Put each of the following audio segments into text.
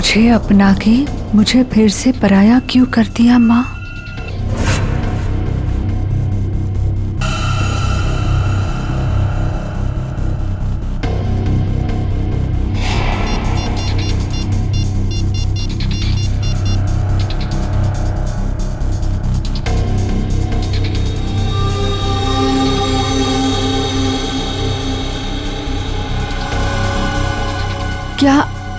मुझे अपना के मुझे फिर से पराया क्यों कर दिया माँ? क्या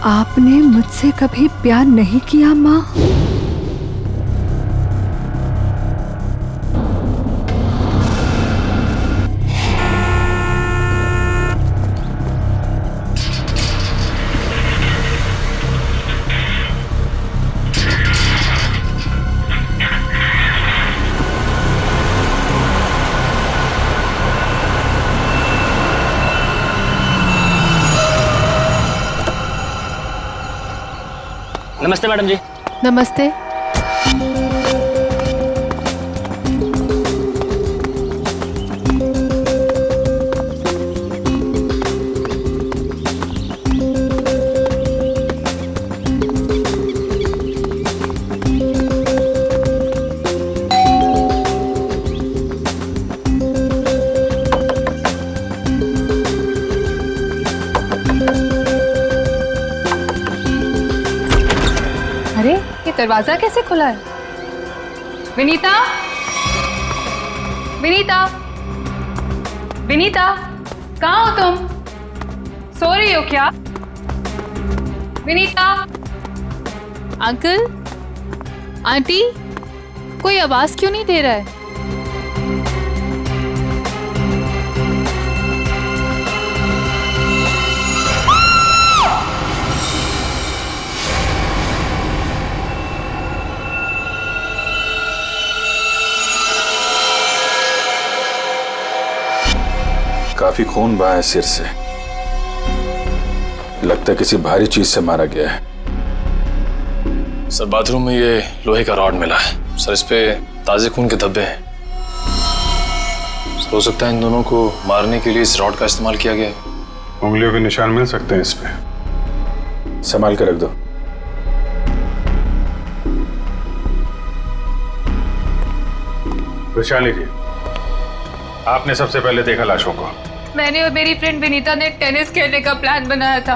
आपने मुझसे कभी प्यार नहीं किया माँ? नमस्ते मैडम जी। नमस्ते। अरे ये दरवाजा कैसे खुला है? विनीता, विनीता, विनीता, कहाँ हो तुम? सो रही हो क्या? विनीता। अंकल, आंटी, कोई आवाज क्यों नहीं दे रहा है? काफी खून बहा है सिर से। लगता है किसी भारी चीज से मारा गया है। सर बाथरूम में ये लोहे का रॉड मिला है सर, इस पे ताजे खून के धब्बे हैं। हो सकता है इन दोनों को मारने के लिए इस रॉड का इस्तेमाल किया गया है। उंगलियों के निशान मिल सकते हैं इस पे। संभाल के रख दो। वैशाली जी, आपने सबसे पहले देखा लाशों को? मैंने और मेरी फ्रेंड विनीता ने टेनिस खेलने का प्लान बनाया था।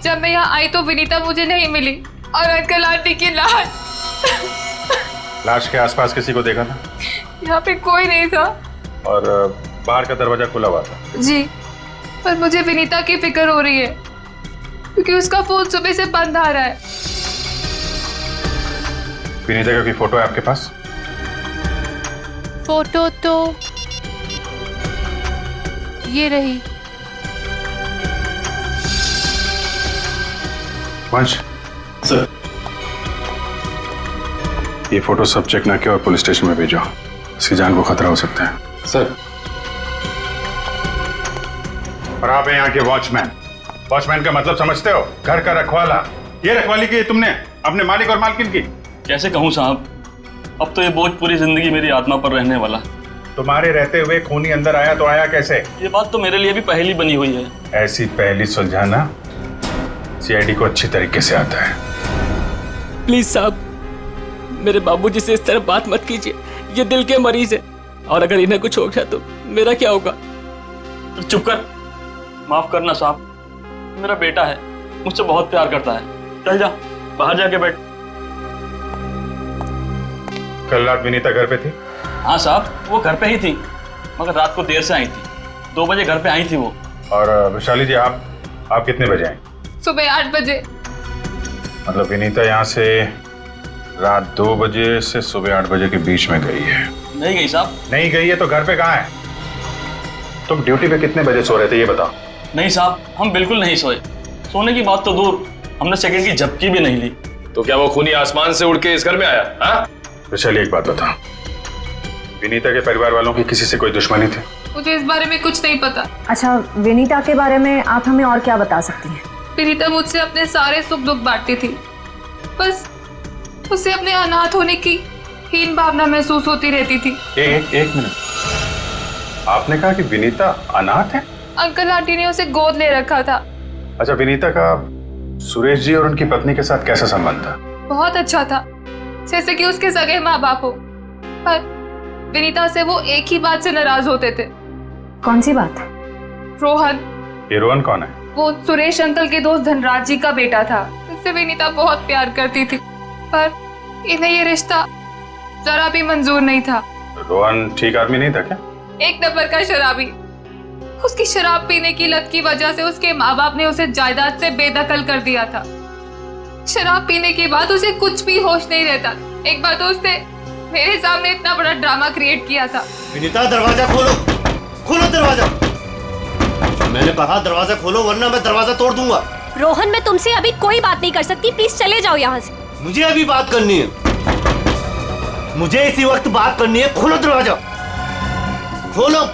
जब मैं यहाँ आई तो विनीता मुझे नहीं मिली और अंकल आंटी की लाश के आसपास किसी को देखा था? यहाँ पे कोई नहीं था। और बाहर का दरवाजा खुला हुआ था? जी, पर मुझे विनीता की फिक्र हो रही है क्योंकि उसका फोन सुबह से बंद आ रहा है। विनीता का कोई फोटो है आपके पास? फोटो तो ये रही। वंश सर, ये फोटो सब चेक ना किया और पुलिस स्टेशन में भेजो। इसकी जान को खतरा हो सकता है। सर। और आप हैं यहाँ के वॉचमैन। वॉचमैन का मतलब समझते हो? घर का रखवाला। ये रखवाली की तुमने अपने मालिक और मालकिन की? कैसे कहूँ साहब, अब तो ये बोझ पूरी जिंदगी मेरी आत्मा पर रहने वाला। तुम्हारे रहते हुए खूनी अंदर आया तो आया कैसे? ये बात तो मेरे लिए भी पहेली बनी हुई है। ऐसी पहेली सुलझाना सीआईडी को अच्छी तरीके से आता है। प्लीज साहब, मेरे बाबूजी से इस तरह बात मत कीजिए। ये दिल के मरीज है और अगर इन्हें कुछ हो गया तो मेरा क्या होगा? चुप कर, माफ करना साहब, मेरा बेटा है, मुझसे बहुत प्यार करता है। चल जा, बाहर जाके बैठ। कल रात विनीता घर पे थी? हाँ साहब, वो घर पे ही थी, मगर रात को देर से आई थी। 2 बजे घर पे आई थी वो। और वैशाली जी, आप कितने बजे आए? सुबह 8 बजे। मतलब विनीता यहाँ से रात 2 बजे से सुबह 8 बजे के बीच में गई है? नहीं गई साहब। नहीं गई है तो घर पे कहाँ है? तुम ड्यूटी पे कितने बजे सो रहे थे ये बताओ। नहीं साहब, हम बिल्कुल नहीं सोए। सोने की बात तो दूर, हमने सेकंड की झपकी भी नहीं ली। तो क्या वो खूनी आसमान से उड़ के इस घर में आया? हाँ? वैशाली, एक बात बता, विनीता के परिवार वालों की किसी से कोई दुश्मनी थी? मुझे इस बारे में कुछ नहीं पता। अच्छा, विनीता के बारे में आप हमें और क्या बता सकती हैं? विनीता मुझसे अपने सारे सुख दुख बांटती थी, बस उसे अपने अनाथ होने की हीन भावना महसूस होती रहती थी। एक मिनट, आपने कहा कि विनीता अनाथ है? अंकल आंटी ने उसे गोद ले रखा था। अच्छा, विनीता का सुरेश जी और उनकी पत्नी के साथ कैसा संबंध था? बहुत अच्छा था, जैसे कि उसके सगे माँ बाप हो। पर विनीता से वो एक ही बात से नाराज होते थे। कौन सी बात? रोहन। ये रोहन कौन है? वो सुरेश अंकल के दोस्त धनराज जी का बेटा था, जिससे विनीता बहुत प्यार करती थी। पर इन्हें ये रिश्ता जरा भी मंजूर नहीं था। रोहन ठीक आदमी नहीं था क्या? एक नंबर का शराबी। उसकी शराब पीने की लत की वजह से उसके माँ बाप ने उसे जायदाद से बेदखल कर दिया था। शराब पीने के बाद उसे कुछ भी होश नहीं रहता। एक बार तो उसने मेरे सामने इतना बड़ा ड्रामा क्रिएट किया था। विनीता दरवाजा खोलो, खोलो दरवाजा। मैंने कहा दरवाजा खोलो वरना मैं दरवाजा तोड़ दूंगा। रोहन, मैं तुमसे अभी कोई बात नहीं कर सकती, प्लीज चले जाओ यहाँ से। मुझे अभी बात करनी है, मुझे इसी वक्त बात करनी है। खोलो दरवाजा, खोलो।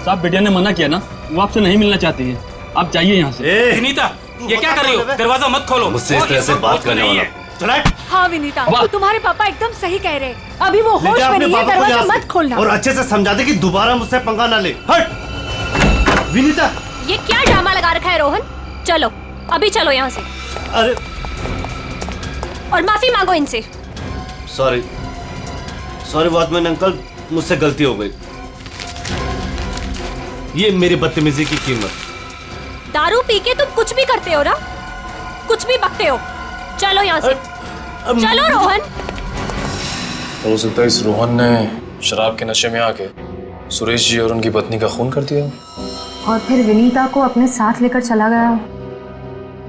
साहब बिटिया ने मना किया ना, वो आपसे नहीं मिलना चाहती है, आप जाइए यहाँ से। विनीता, ये क्या कर रही हो? दरवाजा मत खोलो। मुझसे इस तरह से बात करने वाला चला। हाँ विनीता, तो तुम्हारे पापा एकदम सही कह रहे हैं। अभी वो होश में नहीं है, दरवाजा मत खोलना। और अच्छे से समझा दे कि दोबारा मुझसे पंगा ना ले। हट विनीता। ये क्या ड्रामा लगा रखा है रोहन? चलो अभी चलो यहाँ से। अरे और माफी मांगो इनसे। सॉरी सॉरी वॉचमैन अंकल, मुझसे गलती हो गई। ये मेरी बदतमीजी की कीमत। दारू पी के तुम कुछ भी करते हो ना, कुछ भी बकते हो। चलो यहाँ से, चलो रोहन। हो सकता है इस रोहन ने शराब के नशे में आके सुरेश जी और उनकी पत्नी का खून कर दिया और फिर विनीता को अपने साथ लेकर चला गया।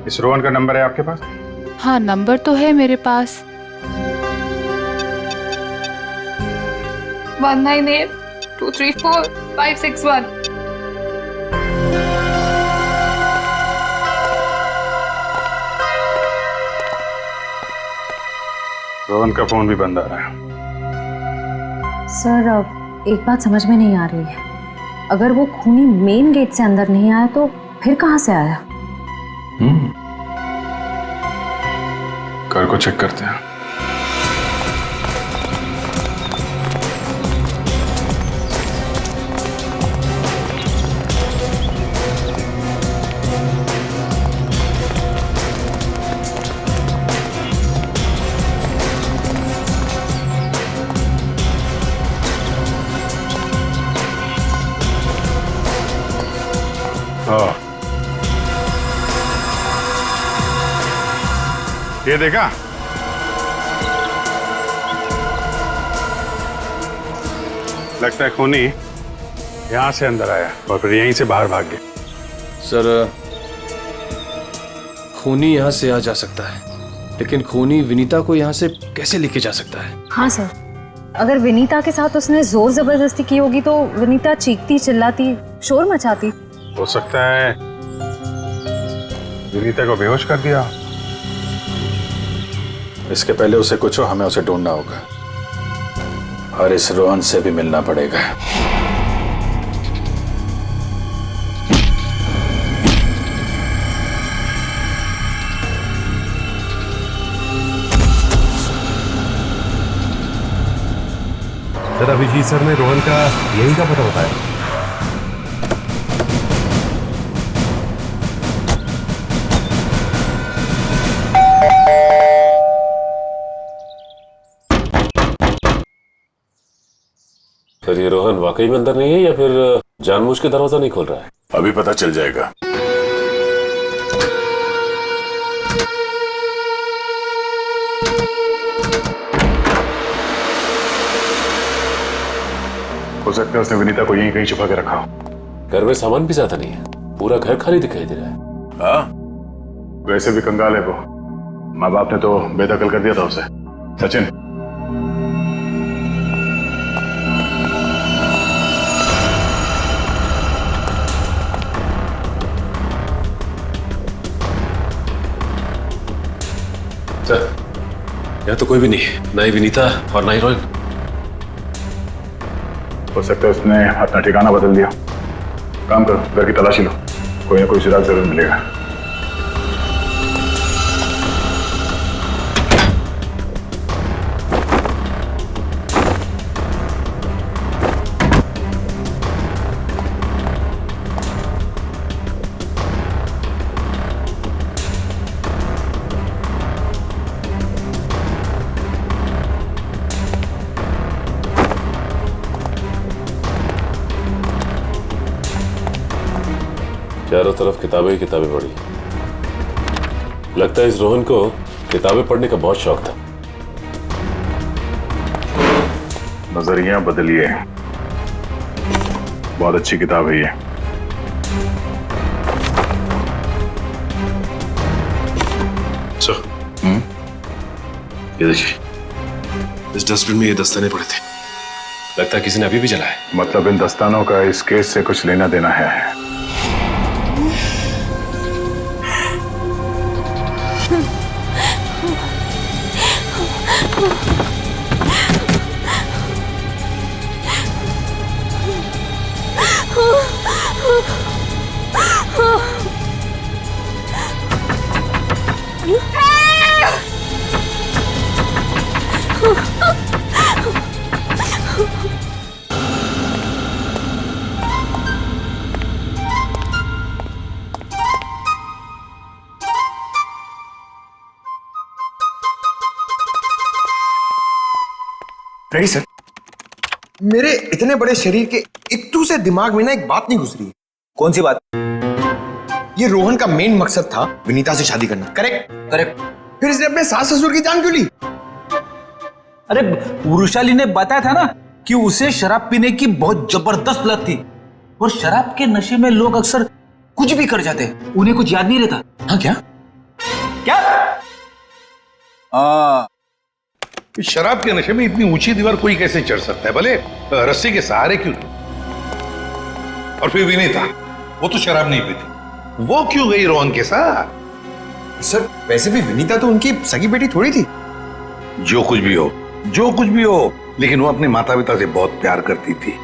इस रोहन का नंबर है आपके पास? हाँ, नंबर तो है मेरे पास। 198234-561। रोहन का फोन भी बंद आ रहा है। सर, अब एक बात समझ में नहीं आ रही है। अगर वो खूनी मेन गेट से अंदर नहीं आया तो फिर कहाँ से आया? घर को चेक करते हैं। ये देखा? लगता है खूनी यहां से अंदर आया और फिर यहीं से बाहर भाग गया। सर, खूनी यहाँ से आ जा सकता है, लेकिन खूनी विनीता को यहाँ से कैसे लेके जा सकता है? हाँ सर, अगर विनीता के साथ उसने जोर जबरदस्ती की होगी तो विनीता चीखती चिल्लाती शोर मचाती। हो सकता है विनीता को बेहोश कर दिया। इसके पहले उसे कुछ हो, हमें उसे ढूंढना होगा और इस रोहन से भी मिलना पड़ेगा। सर, अभिजीत सर ने रोहन का यही का पता बताया। सर, ये रोहन वाकई में अंदर नहीं है या फिर जानबूझ के दरवाजा नहीं खोल रहा है? अभी पता चल जाएगा। हो सकता है उसने विनीता को यहीं कहीं छुपा के रखा हो। घर में सामान भी ज्यादा नहीं है, पूरा घर खाली दिखाई दे रहा है। हाँ, वैसे भी कंगाल है वो। माँ बाप ने तो बेदखल कर दिया था उसे। सचिन, सर, यहाँ तो कोई भी नहीं है, ना ही विनीता और ना ही रोहन। हो सकता है उसने अपना ठिकाना बदल दिया। काम करो, घर की तलाशी लो, कोई ना कोई सुराग जरूर मिलेगा। चारों तरफ किताबें ही किताबें पढ़ी। लगता है इस रोहन को किताबें पढ़ने का बहुत शौक था। नजरिया बदलिए, बहुत अच्छी किताब है ये। ये देखिए, इस डस्टबिन में ये दस्ताने पड़े थे। लगता है किसी ने अभी भी जलाया। मतलब इन दस्तानों का इस केस से कुछ लेना देना है। Ready sir. मेरे इतने बड़े शरीर के इत्तू से दिमाग में ना एक बात नहीं घुस रही है। कौन सी बात? ये रोहन का मेन मकसद था विनीता से शादी करना, करेक्ट? करेक्ट। फिर इसने अपने सास ससुर की जान क्यों ली? अरे वृषाली ने बताया था ना कि उसे शराब पीने की बहुत जबरदस्त लत थी, और शराब के नशे में लोग अक्सर कुछ भी कर जाते, उन्हें कुछ याद नहीं रहता। हाँ क्या? क्या? शराब के नशे में इतनी ऊंची दीवार कोई कैसे चढ़ सकता है, भले रस्सी के सहारे क्यों? और फिर विनीता, वो तो शराब नहीं पीती, वो क्यों गई रोहन के साथ? सर वैसे भी विनीता तो उनकी सगी बेटी थोड़ी थी। जो कुछ भी हो, जो कुछ भी हो, लेकिन वो अपने माता पिता से बहुत प्यार करती थी।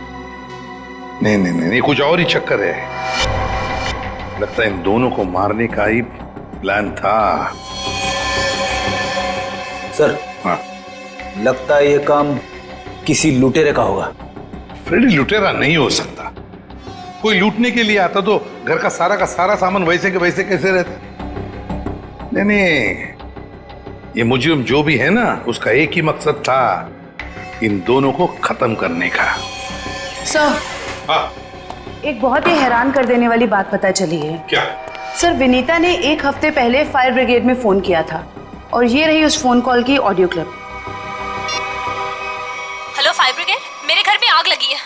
नहीं नहीं नहीं, कुछ और ही चक्कर है। लगता है इन दोनों को मारने का ही प्लान था। सर, हाँ, लगता है ये काम किसी लुटेरे का होगा। फ्रेडी लुटेरा नहीं हो सकता। कोई लूटने के लिए आता तो घर का सारा सामान वैसे के वैसे कैसे रहता? नहीं नहीं, ये मुजरिम जो भी है ना, उसका एक ही मकसद था, इन दोनों को खत्म करने का। सर, हाँ, एक बहुत ही हैरान कर देने वाली बात पता चली है। क्या? सर, विनीता ने 1 हफ्ते पहले फायर ब्रिगेड में फोन किया था, और ये रही उस फोन कॉल की audio clip. Hello fire brigade, मेरे घर में आग लगी है,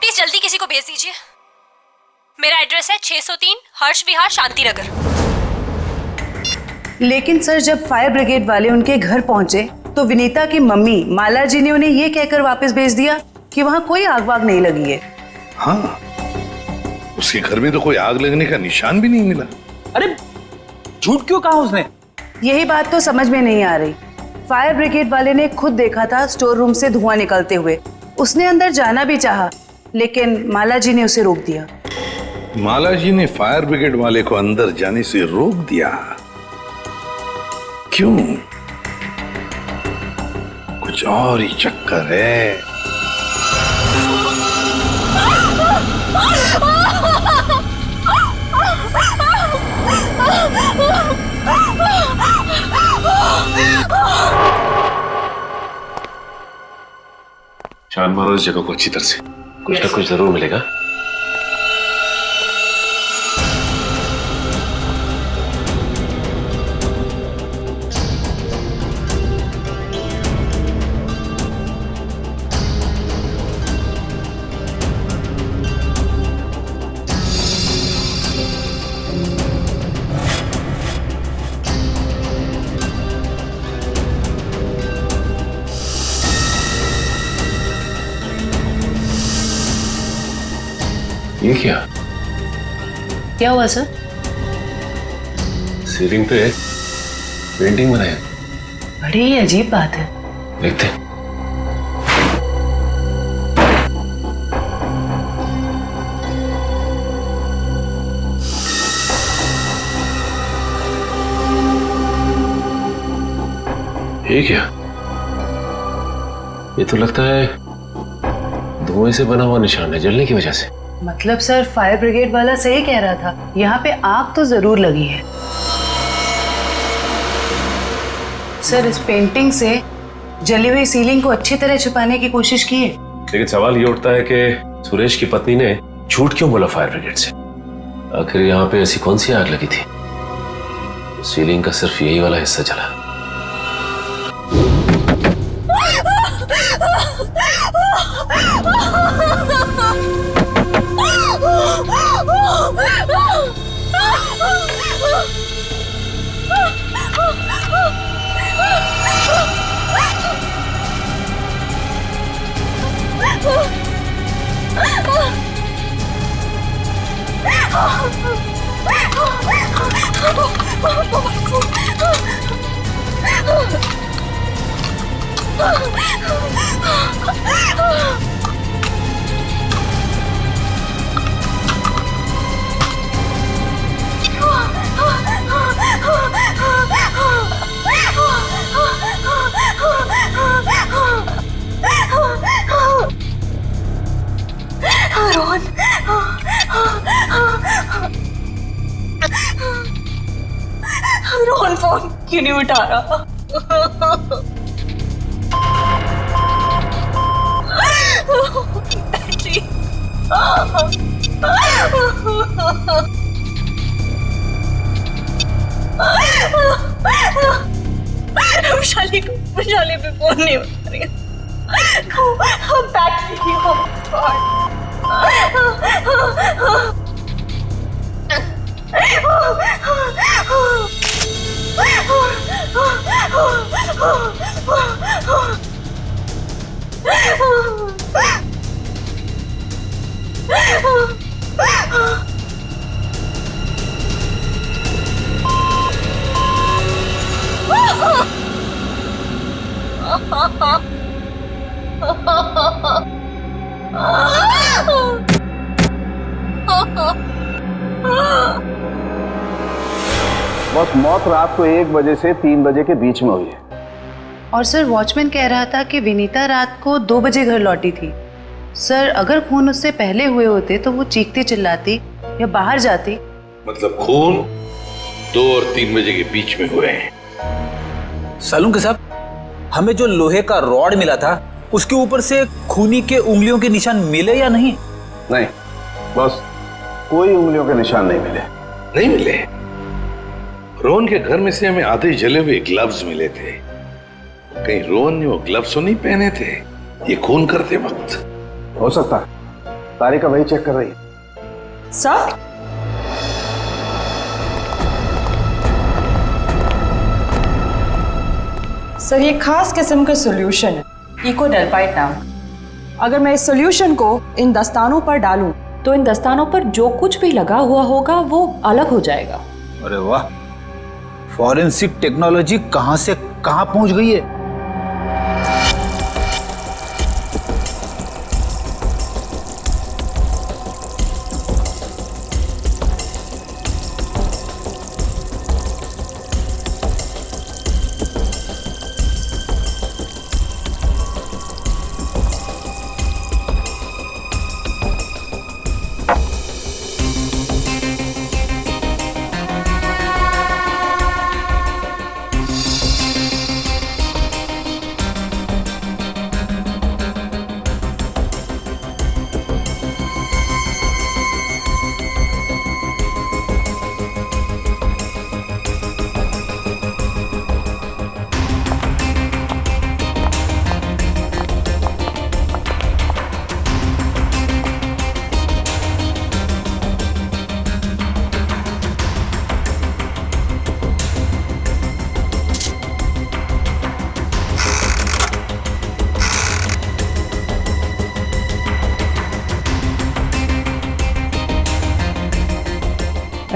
प्लीज जल्दी किसी को भेज दीजिए। मेरा एड्रेस है 603 हर्ष विहार, शांति नगर। लेकिन सर, जब फायर ब्रिगेड वाले उनके घर पहुंचे तो विनीता की मम्मी माला जी ने उन्हें ये कहकर वापस भेज दिया कि वहां कोई आग वाग नहीं लगी है। हाँ, उसके घर में तो कोई आग लगने का निशान भी नहीं मिला। अरे झूठ क्यों कहा उसने? यही बात तो समझ में नहीं आ रही। फायर ब्रिगेड वाले ने खुद देखा था स्टोर रूम से धुआं निकलते हुए। उसने अंदर जाना भी चाहा, लेकिन माला जी ने उसे रोक दिया। माला जी ने फायर ब्रिगेड वाले को अंदर जाने से रोक दिया? क्यों? कुछ और ही चक्कर है। छान मारो इस जगह को अच्छी तरह से, कुछ ना कुछ जरूर मिलेगा। ये क्या हुआ सर? सीलिंग पे पेंटिंग बनाया। बड़ी ही अजीब बात है। देखते। ये क्या? ये तो लगता है धुएं से बना हुआ निशान है, जलने की वजह से। मतलब सर, फायर ब्रिगेड वाला सही कह रहा था, यहाँ पे आग तो जरूर लगी है। सर, इस पेंटिंग से जली हुई सीलिंग को अच्छी तरह छुपाने की कोशिश की है। लेकिन सवाल ये उठता है कि सुरेश की पत्नी ने झूठ क्यों बोला फायर ब्रिगेड से? आखिर यहाँ पे ऐसी कौन सी आग लगी थी? सीलिंग का सिर्फ यही वाला हिस्सा जला। रोहन फोन क्यों नहीं उठा रहा? वैशाली पे फोन नहीं उठा रही। बैटरी बस मौत रात को 1 बजे से 3 बजे के बीच में हुई है। और सर वॉचमैन कह रहा था कि विनीता रात को 2 बजे घर लौटी थी। सर अगर खून उससे पहले हुए होते तो वो चीखती चिल्लाती या बाहर जाती। मतलब खून 2 और 3 बजे के बीच में हुए हैं। सालुंके साहब, हमें जो लोहे का रॉड मिला था उसके ऊपर से खूनी के उंगलियों के निशान मिले या नहीं? नहीं, बस कोई उंगलियों के निशान नहीं मिले। नहीं मिले? रोहन के घर में से हमें आधे जले हुए ग्लव्स मिले थे। कहीं रोहन ने वो ग्लव्स तो नहीं पहने थे ये खून करते वक्त? हो सकता है, तारिका वही चेक कर रही है। सर सर ये खास किस्म का सॉल्यूशन है, इकोडेल्पाइट नाम। अगर मैं इस सॉल्यूशन को इन दस्तानों पर डालूं तो इन दस्तानों पर जो कुछ भी लगा हुआ होगा वो अलग हो जाएगा। अरे वाह, फॉरेंसिक टेक्नोलॉजी कहां से कहां पहुंच गई है।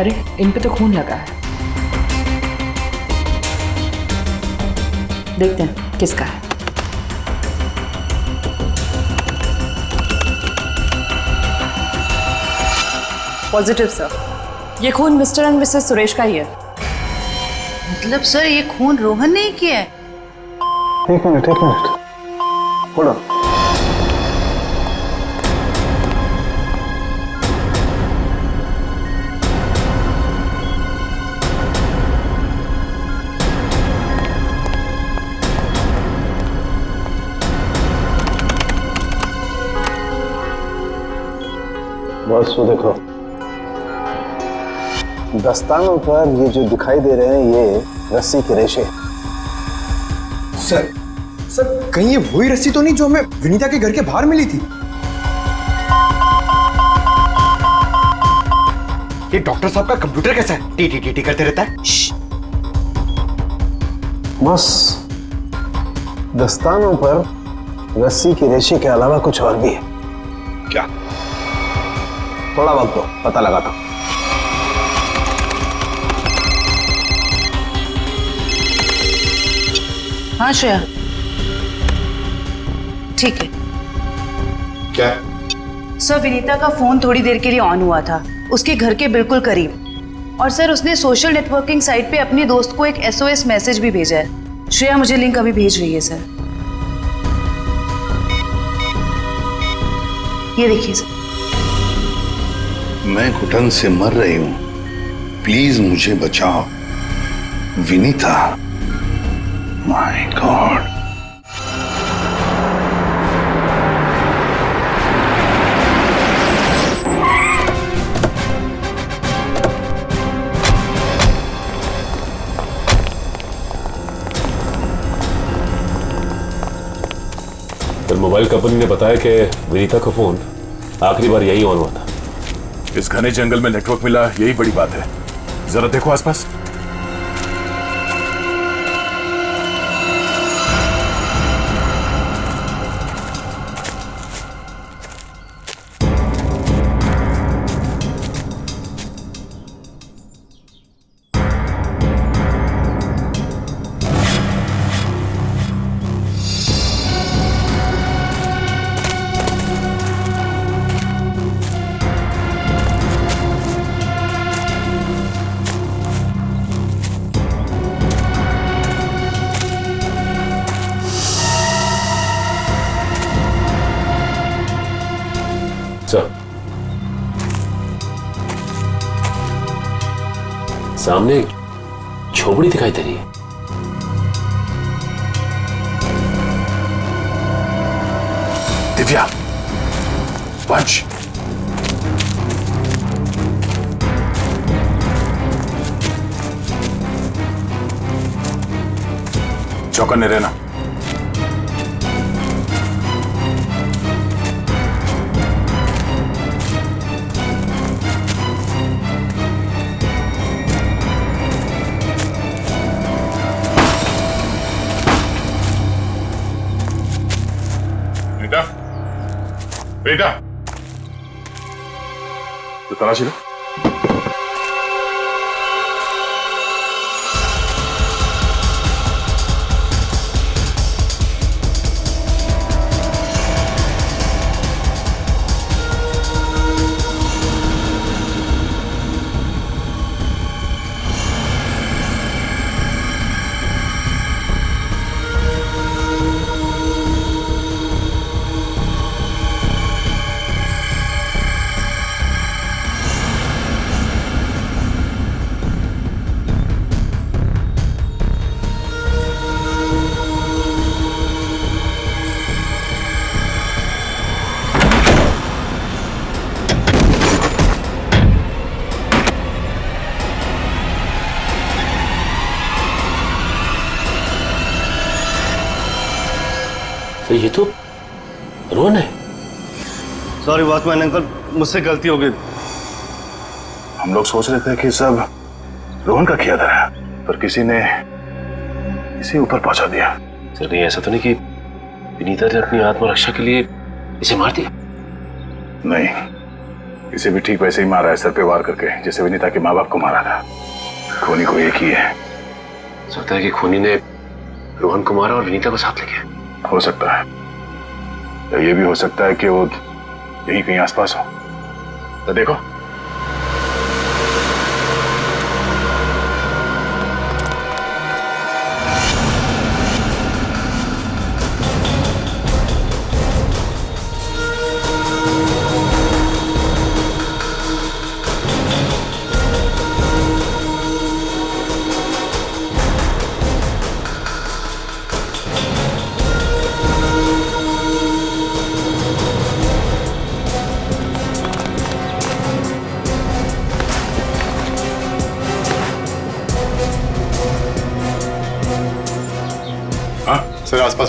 अरे इन पे तो खून लगा है, देखते हैं किसका है। पॉजिटिव सर, ये खून मिस्टर एंड मिसेस सुरेश का ही है। मतलब सर ये खून रोहन ने ही किया है? एक मिनट होल्ड ऑन। बस वो देखो, दस्तानों पर ये जो दिखाई दे रहे हैं ये रस्सी के रेशे। सर कहीं ये वही रस्सी तो नहीं जो हमें विनीता के घर के बाहर मिली थी? ये डॉक्टर साहब का कंप्यूटर कैसा है? टी टी टी टी करते रहता है। बस दस्तानों पर रस्सी के रेशे के अलावा कुछ और भी है। क्या? थोड़ा वक्त दो, पता लगाता हूं। हाँ श्रेया, ठीक है। क्या? सर विनीता का फोन थोड़ी देर के लिए ऑन हुआ था, उसके घर के बिल्कुल करीब। और सर उसने सोशल नेटवर्किंग साइट पे अपनी दोस्त को एक SOS मैसेज भी भेजा है। श्रेया मुझे लिंक अभी भेज रही है सर, ये देखिए सर। मैं घुटन से मर रही हूं, प्लीज मुझे बचाओ। Vinita, my God. फिर मोबाइल कंपनी ने बताया कि विनीता का फोन आखिरी बार यही ऑन हुआ था। इस घने जंगल में नेटवर्क मिला, यही बड़ी बात है। जरा देखो आसपास। सामने एक झोपड़ी दिखाई दे रही है। दिव्या, वंश, चौकन्ने रहना। बेटा, तो तलाशी लो। तो ये तो रोहन है। सॉरी वॉचमैन अंकल, मुझसे गलती हो गई। हम लोग सोच रहे थे कि सब रोहन का किया धरा है, पर किसी ने इसे ऊपर पहुंचा दिया। सर कहीं ऐसा तो नहीं कि विनीता ने अपनी आत्मरक्षा के लिए इसे मार दिया? नहीं, इसे भी ठीक वैसे ही मारा है, सर पे वार करके, जैसे विनीता के माँ बाप को मारा था। खूनी को एक ही है। सकता है कि खूनी ने रोहन को मारा और विनीता को साथ ले गया। हो सकता है, या ये भी हो सकता है कि वो यहीं कहीं आसपास हो। तो देखो,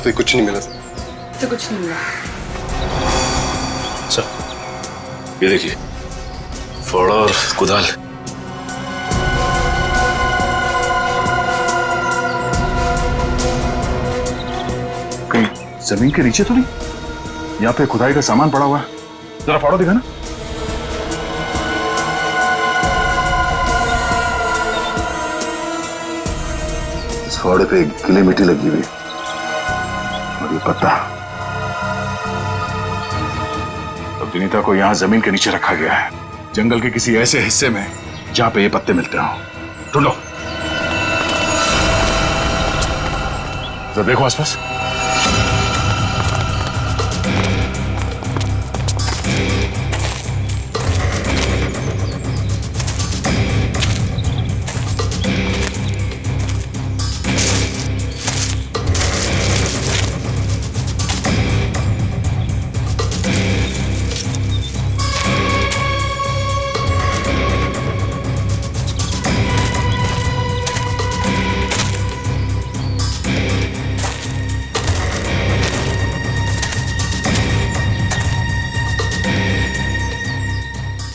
पास भी कुछ नहीं मिला। तो कुछ नहीं मिला। सर ये देखिए, फावड़ा और कुदाल। कहीं जमीन के नीचे तो नहीं? यहाँ पे खुदाई का सामान पड़ा हुआ है, जरा फाड़ो दिखा ना। इस फावड़े पे गीली मिट्टी लगी हुई और ये पत्ता। अब विनीता को यहाँ जमीन के नीचे रखा गया है, जंगल के किसी ऐसे हिस्से में जहां पे ये पत्ते मिलते हो। ढूंढो, जरा देखो आसपास।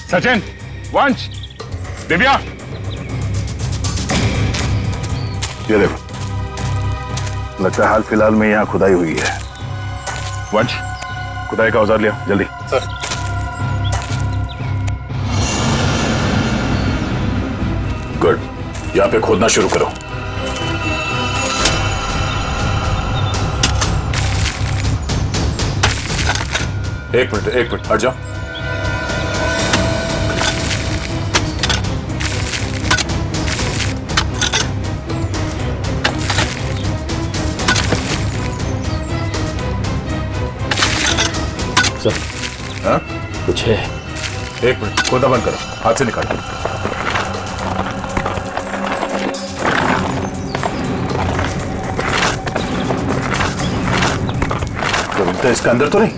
सचिन, वंश, दिव्या, ये देखो, लगता है हाल फिलहाल में यहाँ खुदाई हुई है। वंश, खुदाई का औजार लिया जल्दी। सर। गुड, यहाँ पे खोदना शुरू करो। एक मिनट हट जाओ। हाँ? कुछ है। एक मिनट, खोदना बंद करो, हाथ से निकालो। तो इसका अंदर तो नहीं?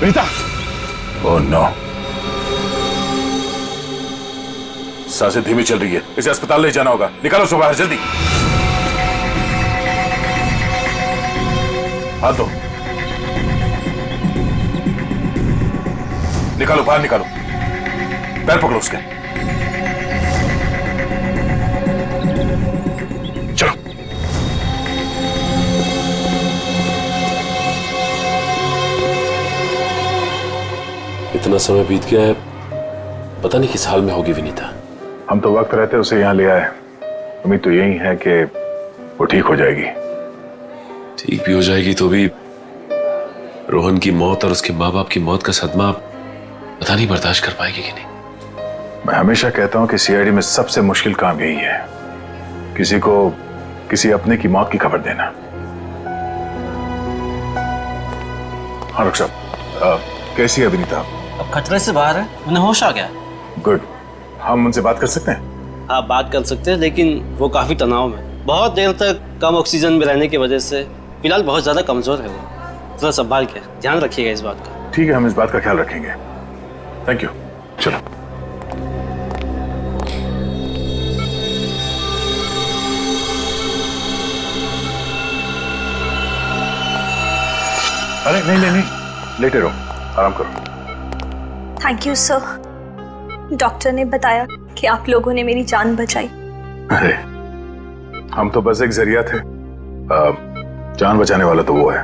विनीता! ओह नो, सांसें धीमी चल रही है, इसे अस्पताल ले जाना होगा। निकालो उसको बाहर जल्दी। हाथ दो, निकालो बाहर निकालो। पैर पकड़ो उसके। चलो। इतना समय बीत गया है, पता नहीं किस हाल में होगी विनीता। हम तो वक्त रहते उसे यहाँ ले आए, उम्मीद तो यही है कि वो ठीक हो जाएगी। ठीक भी हो जाएगी तो भी रोहन की मौत और उसके माँ बाप की मौत का सदमा पता नहीं बर्दाश्त कर पाएगी कि नहीं। मैं हमेशा कहता हूँ कि सीआईडी में सबसे मुश्किल काम यही है, किसी को किसी अपने की मौत की खबर देना। हाँ डॉक्टर साहब, कैसी है विनीता? अब खतरे से बाहर है, उन्हें होश आ गया। गुड, हम उनसे बात कर सकते हैं? हाँ बात कर सकते हैं, लेकिन वो काफी तनाव में, बहुत देर तक कम ऑक्सीजन में रहने की वजह से फिलहाल बहुत ज्यादा कमजोर है वो। थोड़ा संभाल के ध्यान रखिएगा इस बात का। ठीक है, हम इस बात का ख्याल रखेंगे। Thank you. चलो। अरे नहीं नहीं नहीं, लेटे रहो, आराम करो। थैंक यू सर, डॉक्टर ने बताया कि आप लोगों ने मेरी जान बचाई। अरे हम तो बस एक जरिया थे, जान बचाने वाला तो वो है।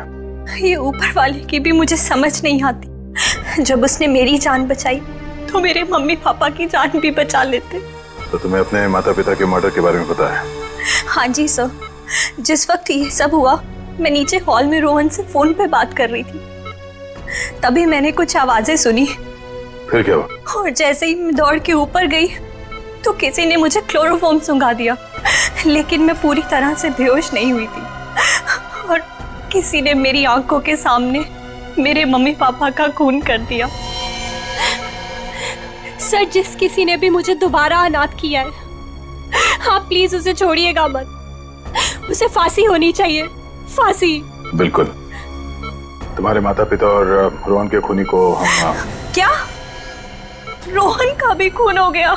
ये ऊपर वाले की भी मुझे समझ नहीं आती। जब उसने मेरी जान बचाई तो मेरे मम्मी पापा की जान भी बचा लेते। तो तुम्हें अपने माता पिता के मर्डर के बारे में पता है? हाँ जी सर, जिस वक्त ये सब हुआ मैं नीचे हॉल में रोहन से फोन पे बात कर रही थी, तभी मैंने कुछ आवाजें सुनी। फिर क्या हुआ? और जैसे ही मैं दौड़ के ऊपर गई तो किसी ने मुझे क्लोरोफॉर्म सुंघा दिया, लेकिन मैं पूरी तरह से बेहोश नहीं हुई थी। और किसी ने मेरी आंखों के सामने मेरे मम्मी पापा का खून कर दिया। सर, जिस किसी ने भी मुझे दोबारा अनाथ किया है, आप प्लीज उसे छोड़िएगा मत। उसे फांसी होनी चाहिए, फांसी। बिल्कुल, तुम्हारे माता पिता और रोहन के खूनी को हम क्या रोहन का भी खून हो गया?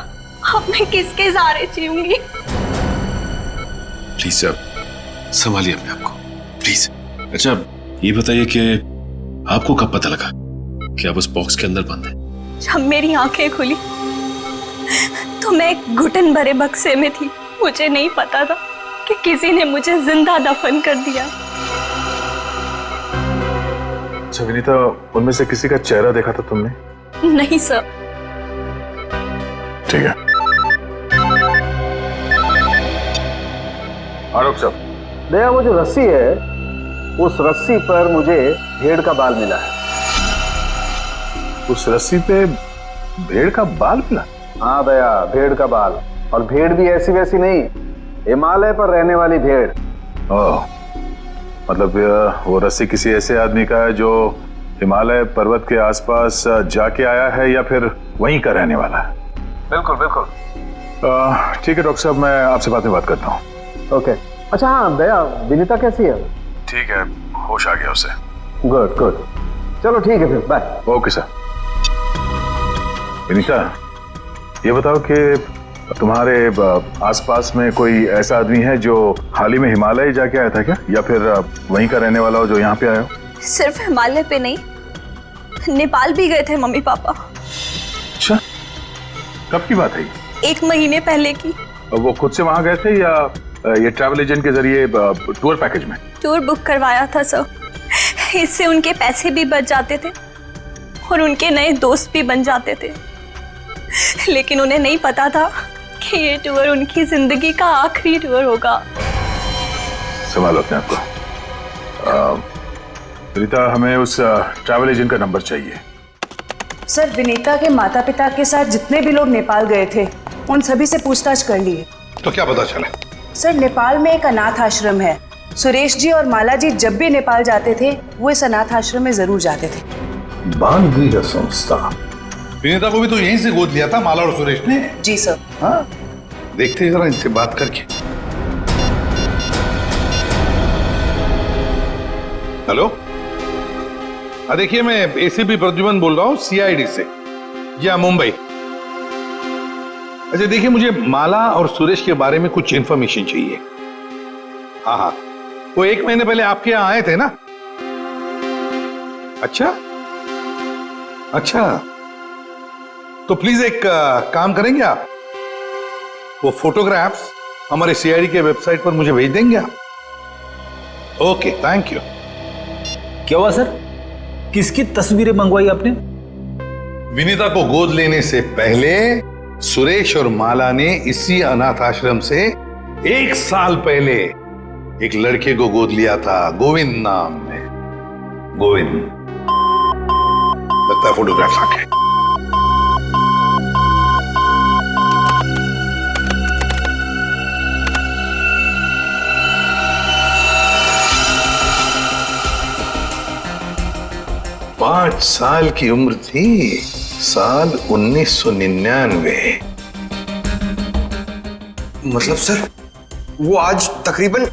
अब मैं किसके सहारे जीऊंगी? प्लीज सर, संभालिए अपने आप को, प्लीज। अच्छा ये बताइए कि आपको कब पता लगा कि आप उस बॉक्स के अंदर बंद हैं? जब मेरी आंखें खुली तो मैं एक घुटन भरे बक्से में थी। मुझे नहीं पता था कि किसी ने मुझे जिंदा दफन कर दिया। अच्छा विनीता, उनमें से किसी का चेहरा देखा था तुमने? नहीं सर। ठीक है। आरोप साहब, दया, वो जो रस्सी है, उस रस्सी पर मुझे भेड़ का बाल मिला है। उस रस्सी पे भेड़ का बाल मिला? हाँ दया, भेड़ का बाल। और भेड़ भी ऐसी वैसी नहीं, हिमालय पर रहने वाली भेड़। ओह, मतलब वो रस्सी किसी ऐसे आदमी का है जो हिमालय पर्वत के आसपास जाके आया है या फिर वहीं का रहने वाला है? बिल्कुल बिल्कुल। ठीक है डॉक्टर साहब, मैं आपसे बाद में बात करता हूँ। ओके। अच्छा हाँ दया, विनीता कैसी है? ठीक है, होश आ गया उसे। गुड गुड, चलो ठीक है फिर, बाय। Okay sir. विनीता, ये बताओ कि तुम्हारे आसपास में कोई ऐसा आदमी है जो हाल ही में हिमालय जाके आया था क्या, या फिर वहीं का रहने वाला हो जो यहाँ पे आया हो? सिर्फ हिमालय पे नहीं, नेपाल भी गए थे मम्मी पापा। अच्छा, कब की बात है? 1 महीने पहले की। वो खुद से वहां गए थे या ये ट्रैवल एजेंट के जरिए टूर पैकेज में? टूर बुक करवाया था सर। इससे उनके पैसे भी बच जाते थे और उनके नए दोस्त भी बन जाते थे। लेकिन उन्हें नहीं पता था कि ये टूर उनकी जिंदगी का आखिरी टूर होगा। संभालो अपने आप को। विनीता, हमें उस ट्रैवल एजेंट का नंबर चाहिए। सर, विनीता के माता पिता के साथ जितने भी लोग नेपाल गए थे उन सभी से पूछताछ कर लिए। तो क्या पता चला? सर, नेपाल में एक अनाथ आश्रम है। सुरेश जी और माला जी जब भी नेपाल जाते थे वो इस अनाथ आश्रम में जरूर जाते थे। बाल गृह संस्था। विनीता को भी तो यहीं से गोद लिया था माला और सुरेश ने। जी सर। हाँ, देखते जरा इनसे बात करके। हेलो, देखिए मैं एसीपी प्रद्युमन बोल रहा हूँ सीआईडी से, या मुंबई। अच्छा देखिए, मुझे माला और सुरेश के बारे में कुछ इंफॉर्मेशन चाहिए। हाँ हाँ, वो 1 महीने पहले आपके यहाँ आए थे ना? अच्छा अच्छा, तो प्लीज एक काम करेंगे आप, वो फोटोग्राफ्स हमारे सीआईडी के वेबसाइट पर मुझे भेज देंगे आप? Okay, thank you. क्या हुआ सर? किसकी तस्वीरें मंगवाई आपने? विनीता को गोद लेने से पहले सुरेश और माला ने इसी अनाथ आश्रम से 1 साल पहले एक लड़के को गोद लिया था, गोविंद नाम में। गोविंद, लगता है फोटोग्राफ्स आ गए। पांच साल की उम्र थी, साल 1999। मतलब सर, वो आज तकरीबन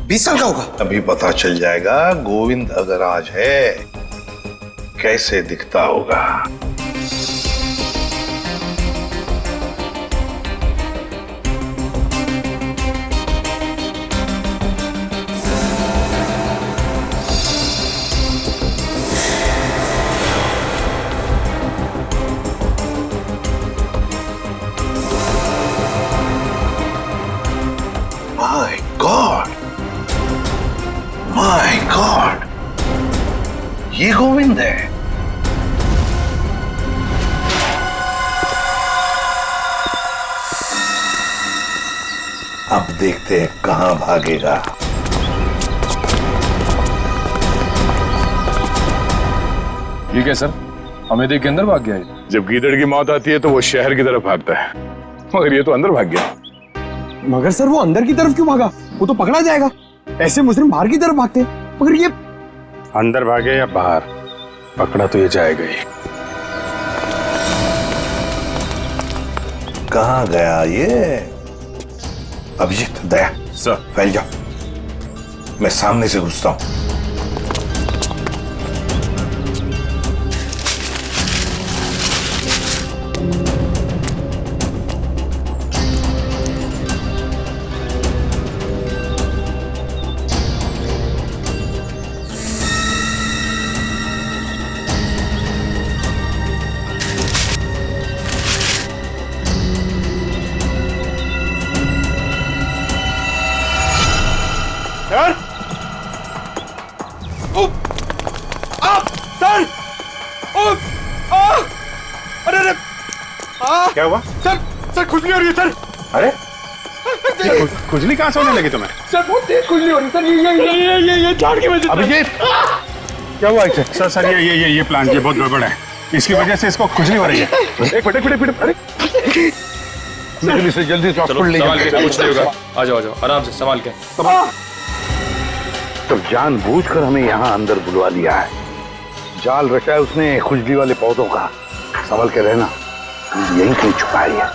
20 साल का होगा। अभी पता चल जाएगा गोविंद अगर आज है कैसे दिखता होगा। माय गॉड, ये गोविंद है। अब देखते हैं कहां भागेगा। ठीक है सर, हमें देख के अंदर भाग गया है। जब गीदड़ की मौत आती है तो वो शहर की तरफ भागता है, मगर ये तो अंदर भाग गया। मगर सर, वो अंदर की तरफ क्यों भागा? वो तो पकड़ा जाएगा। ऐसे मुजरिम बाहर की तरफ भागते हैं, मगर ये अंदर भागे या बाहर, पकड़ा तो ये जाएगा ही। कहां गया ये? अभिजीत, दया सर, फैल जाओ, मैं सामने से घुसता हूं। क्या हुआ? सर खुजली हो रही है सर। अरे खुजली कहाँ से होने लगी तुम्हें? सर बहुत तेज खुजली हो रही है सर। ये झाड़ की वजह से। अभिजीत क्या हुआ इसे? सर ये प्लांट ये बहुत गड़बड़ है, इसकी वजह से इसको खुजली हो रही है। एक मिनट अरे जल्दी से हॉस्पिटल ले जाओ। कुछ नहीं होगा, आ जाओ आराम से संभाल के। तो जानबूझकर हमें यहाँ अंदर बुलवा लिया है, जाल रचा है उसने खुजली वाले पौधों का। संभल के रहना, यहीं कहीं छुपाई है।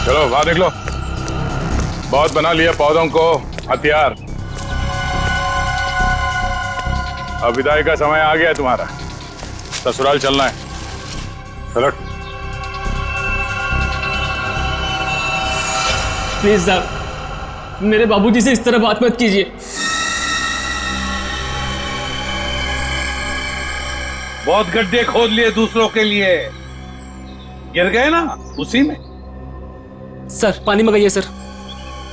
चलो बाहर निकलो, बहुत बना लिया पौधों को हथियार। अब विदाई का समय आ गया है तुम्हारा, ससुराल चलना है। चलो प्लीज साहब, मेरे बाबूजी से इस तरह बात मत कीजिए। बहुत गड्ढे खोद लिए दूसरों के लिए, गिर गए ना उसी में। सर पानी मंगाइए सर,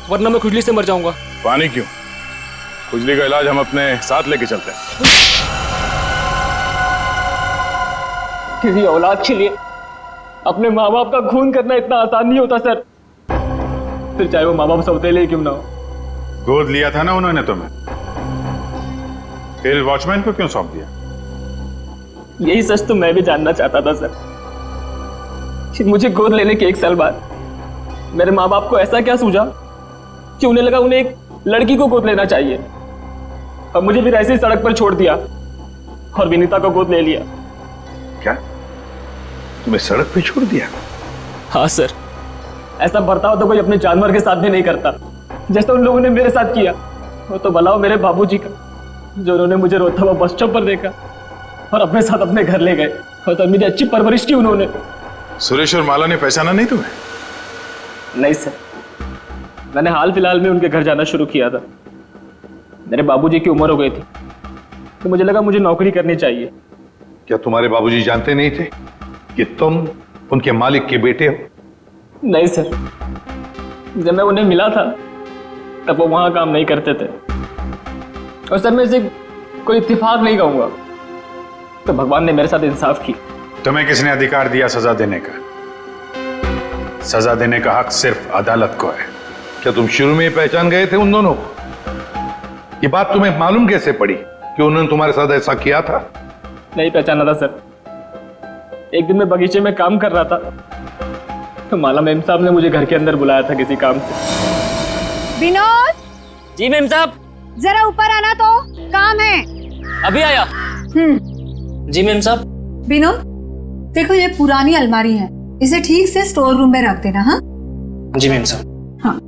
वरना मैं खुजली से मर जाऊंगा। पानी क्यों? खुजली का इलाज हम अपने साथ लेके चलते हैं। किसी औलाद के लिए अपने माँ बाप का खून करना इतना आसान नहीं होता सर, फिर चाहे वो माँ बाप सौतेले क्यों ना हो। गोद लिया था ना उन्होंने तुम्हें, फिर वॉचमैन को क्यों सौंप दिया? यही सच तो मैं भी जानना चाहता था सर, कि मुझे गोद लेने के 1 साल बाद मेरे माँ बाप को ऐसा क्या सूझा कि उन्हें लगा उन्हें एक लड़की को गोद लेना चाहिए, और मुझे फिर ऐसे ही सड़क पर छोड़ दिया और विनीता को गोद ले लिया। क्या तुम्हें सड़क पे छोड़ दिया? हाँ सर, ऐसा बर्ताव तो कोई अपने जानवर के साथ भी नहीं करता, जैसा उन लोगों ने मेरे साथ किया। वो तो भला हो मेरे बाबूजी का, जो उन्होंने मुझे रोता हुआ बस स्टॉप पर देखा और अपने साथ अपने घर ले गए, और तब मेरी अच्छी परवरिश की उन्होंने। सुरेश और माला ने पहचाना नहीं तुम्हें? नहीं सर, मैंने हाल फिलहाल में उनके घर जाना शुरू किया था। मेरे बाबूजी की उम्र हो गई थी, तो मुझे लगा मुझे नौकरी करनी चाहिए। क्या तुम्हारे बाबूजी जानते नहीं थे कि तुम उनके मालिक के बेटे हो? नहीं सर, जब मैं उन्हें मिला था तब वो वहां काम नहीं करते थे, और सर मैं इसे कोई इत्तेफाक नहीं कहूंगा, तो भगवान ने मेरे साथ इंसाफ की। तुम्हें किसने अधिकार दिया सजा देने का? सजा देने का हक सिर्फ अदालत को है। क्या तुम शुरू में ही पहचान गए थे उन दोनों को? ये बात तुम्हें मालूम कैसे पड़ी कि उन्होंने तुम्हारे साथ ऐसा किया था? नहीं पहचाना था सर। एक दिन मैं बगीचे में काम कर रहा था, तो माला मेम साहब ने मुझे घर के अंदर बुलाया था किसी काम से। विनोद! जी मेम साहब। जरा ऊपर आना, तो काम है। अभी आया। जी मेम साहब। विनोद, देखो ये पुरानी अलमारी है, इसे ठीक से स्टोर रूम में रख देना। हाँ जी मेम साहब। हाँ।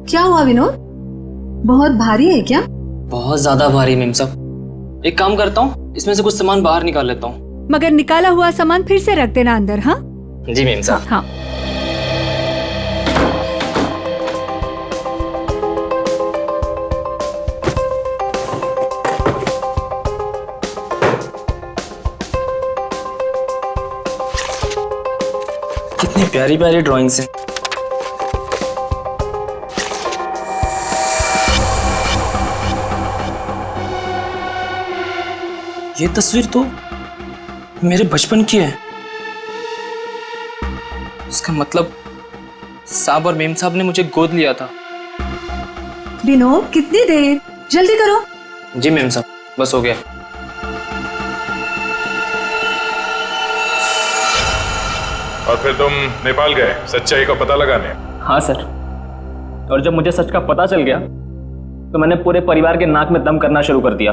क्या हुआ विनोद, बहुत भारी है क्या? बहुत ज्यादा भारी मेम साहब। एक काम करता हूँ, इसमें से कुछ सामान बाहर निकाल लेता हूँ। मगर निकाला हुआ सामान फिर से रख देना अंदर। हाँ जी मेम साहब। हाँ। कितनी प्यारी प्यारी ड्राइंग्स हैं। ये तस्वीर तो मेरे बचपन की है। इसका मतलब साहब और मेम साहब ने मुझे गोद लिया था। विनोद, कितनी देर, जल्दी करो। जी मेम साहब, बस हो गया। और फिर तुम नेपाल गए सच्चाई का पता लगाने? हाँ सर, और जब मुझे सच का पता चल गया तो मैंने पूरे परिवार के नाक में दम करना शुरू कर दिया।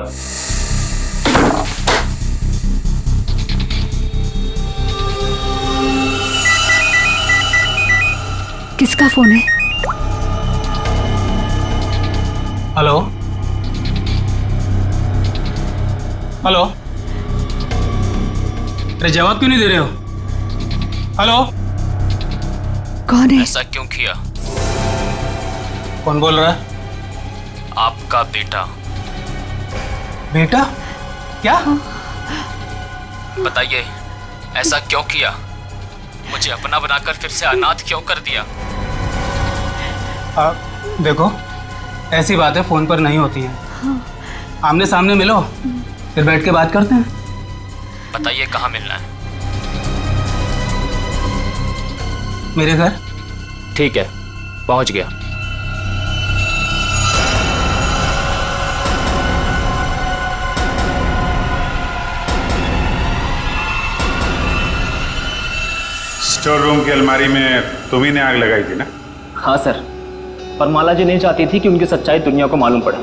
किसका फोन है? हेलो। हेलो, अरे जवाब क्यों नहीं दे रहे हो? हेलो, कौन है? ऐसा क्यों किया? कौन बोल रहा है? आपका बेटा। बेटा? क्या? बताइए, ऐसा क्यों किया? मुझे अपना बनाकर फिर से अनाथ क्यों कर दिया? देखो, ऐसी बातें फोन पर नहीं होती हैं। आमने सामने मिलो, फिर बैठ के बात करते हैं। बताइए कहाँ मिलना है? मेरे घर। ठीक है, पहुंच गया। स्टोर रूम की अलमारी में तुम्ही ने आग लगाई थी ना? हाँ सर, पर माला जी नहीं चाहती थी कि उनकी सच्चाई दुनिया को मालूम पड़े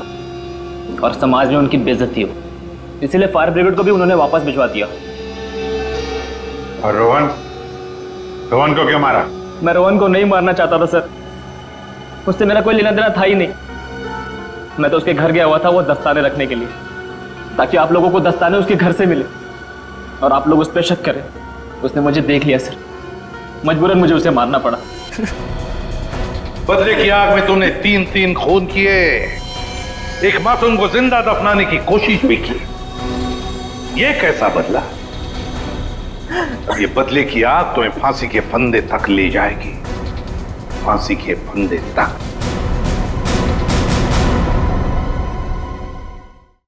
और समाज में उनकी बेइज्जती हो, इसीलिए फायर ब्रिगेड को भी उन्होंने वापस भिजवा दिया। और रोहन? रोहन को क्यों मारा? मैं रोहन को नहीं मारना चाहता था सर, उससे मेरा कोई लेना देना था ही नहीं। मैं तो उसके घर गया हुआ था वो दस्ताने रखने के लिए, ताकि आप लोगों को दस्ताने उसके घर से मिले और आप लोग उस पर शक करें। उसने मुझे देख लिया सर, मजबूरन मुझे उसे मारना पड़ा। बदले की आग में तूने 3 खून किए, एक मासूम को जिंदा दफनाने की कोशिश भी की। ये कैसा बदला? ये बदले की आग तुम्हें फांसी के फंदे तक ले जाएगी, फांसी के फंदे तक।